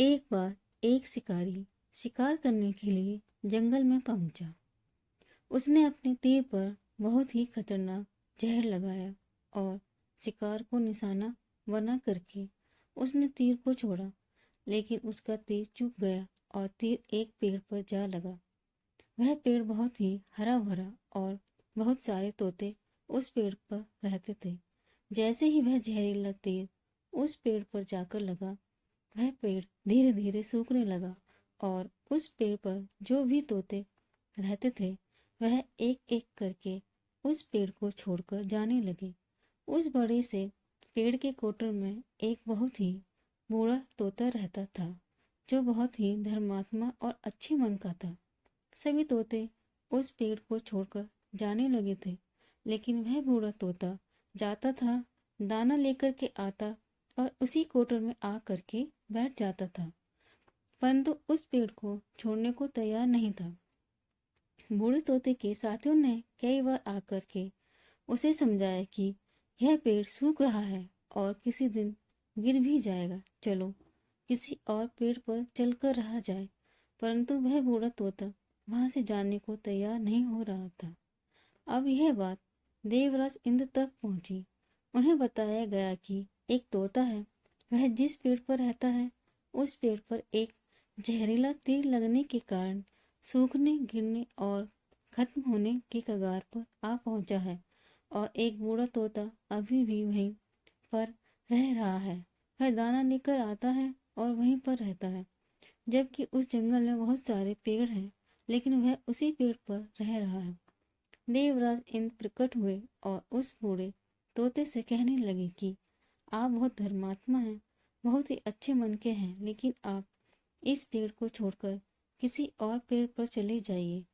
एक बार एक शिकारी शिकार करने के लिए जंगल में पहुंचा। उसने अपने तीर पर बहुत ही खतरनाक जहर लगाया और शिकार को निशाना बना करके उसने तीर को छोड़ा, लेकिन उसका तीर चूक गया और तीर एक पेड़ पर जा लगा। वह पेड़ बहुत ही हरा भरा और बहुत सारे तोते उस पेड़ पर रहते थे। जैसे ही वह जहरीला तीर उस पेड़ पर जाकर लगा, वह पेड़ धीरे धीरे सूखने लगा और उस पेड़ पर जो भी तोते रहते थे वह एक एक करके उस पेड़ को छोड़कर जाने लगे। उस बड़े से पेड़ के कोटर में एक बहुत ही बूढ़ा तोता रहता था, जो बहुत ही धर्मात्मा और अच्छे मन का था। सभी तोते उस पेड़ को छोड़कर जाने लगे थे, लेकिन वह बूढ़ा तोता जाता था, दाना लेकर के आता और उसी कोटर में आ करके बैठ जाता था, परंतु उस पेड़ को छोड़ने को तैयार नहीं था। बूढ़े तोते के साथियों ने कई बार आकर के उसे समझाया कि यह पेड़ सूख रहा है और किसी दिन गिर भी जाएगा, चलो किसी और पेड़ पर चलकर रहा जाए, परंतु वह बूढ़ा तोता वहां से जाने को तैयार नहीं हो रहा था। अब यह बात देवराज इंद्र तक पहुंची। उन्हें बताया गया कि एक तोता है, वह जिस पेड़ पर रहता है उस पेड़ पर एक जहरीला तीर लगने के कारण सूखने, गिरने और खत्म होने के कगार पर आ पहुंचा है और एक बूढ़ा तोता अभी भी वहीं पर रह रहा है। वह दाना लेकर आता है और वहीं पर रहता है, जबकि उस जंगल में बहुत सारे पेड़ हैं, लेकिन वह उसी पेड़ पर रह रहा है। देवराज इंद्र प्रकट हुए और उस बूढ़े तोते से कहने लगे कि आप बहुत धर्मात्मा हैं, बहुत ही अच्छे मन के हैं, लेकिन आप इस पेड़ को छोड़कर किसी और पेड़ पर चले जाइए,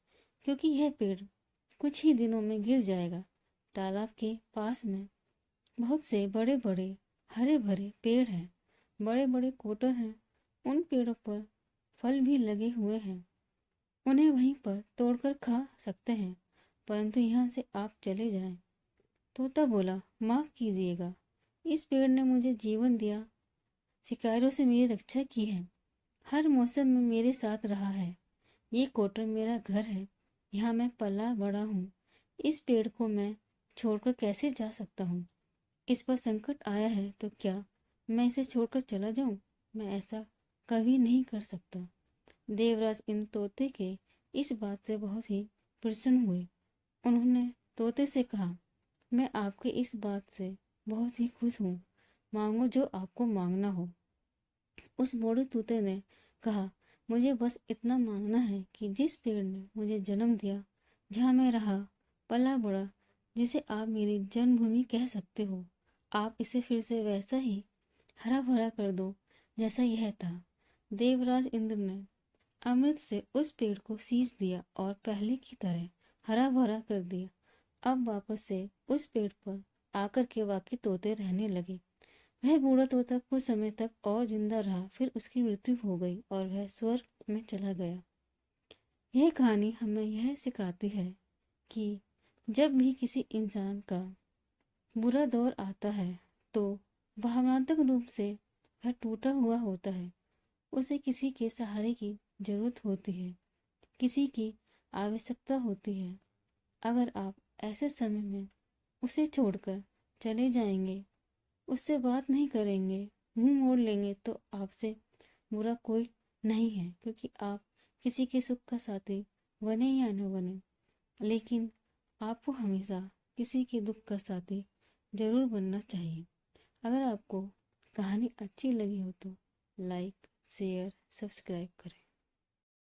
क्योंकि यह पेड़ कुछ ही दिनों में गिर जाएगा। तालाब के पास में बहुत से बड़े बड़े हरे भरे पेड़ हैं, बड़े बड़े कोटर हैं, उन पेड़ों पर फल भी लगे हुए हैं, उन्हें वहीं पर तोड़कर खा सकते हैं, परंतु यहाँ से आप चले जाएं। तोता बोला, माफ कीजिएगा, इस पेड़ ने मुझे जीवन दिया, शिकारियों से मेरी रक्षा की है, हर मौसम में मेरे साथ रहा है। ये कोटर मेरा घर है, यहाँ मैं पला बड़ा हूँ। इस पेड़ को मैं छोड़कर कैसे जा सकता हूँ? इस पर संकट आया है तो क्या मैं इसे छोड़कर चला जाऊं? मैं ऐसा कभी नहीं कर सकता। देवराज इन तोते के इस बात से बहुत ही प्रसन्न हुए। उन्होंने तोते से कहा, मैं आपके इस बात से बहुत ही खुश हूँ, मांगो जो आपको मांगना हो। उस बूढ़े तोते ने कहा, मुझे बस इतना मांगना है कि जिस पेड़ ने मुझे जन्म दिया, जहाँ मैं रहा, पला बड़ा, जिसे आप मेरी जन्मभूमि कह सकते हो, आप इसे फिर से वैसा ही हरा भरा कर दो जैसा यह था। देवराज इंद्र ने अमृत से उस पेड़ को सींच दिया और पहले की तरह हरा भरा कर दिया। अब वापस से उस पेड़ पर आकर के बाकी तोते रहने लगे। वह बूढ़ा तोता कुछ समय तक और जिंदा रहा, फिर उसकी मृत्यु हो गई और वह स्वर्ग में चला गया। यह कहानी हमें यह सिखाती है कि जब भी किसी इंसान का बुरा दौर आता है तो भावनात्मक रूप से वह टूटा हुआ होता है, उसे किसी के सहारे की जरूरत होती है, किसी की आवश्यकता होती है। अगर आप ऐसे समय में उसे छोड़कर चले जाएंगे, उससे बात नहीं करेंगे, मुंह मोड़ लेंगे, तो आपसे बुरा कोई नहीं है, क्योंकि आप किसी के सुख का साथी बने या न बने, लेकिन आपको हमेशा किसी के दुख का साथी जरूर बनना चाहिए। अगर आपको कहानी अच्छी लगी हो तो लाइक, शेयर, सब्सक्राइब करें।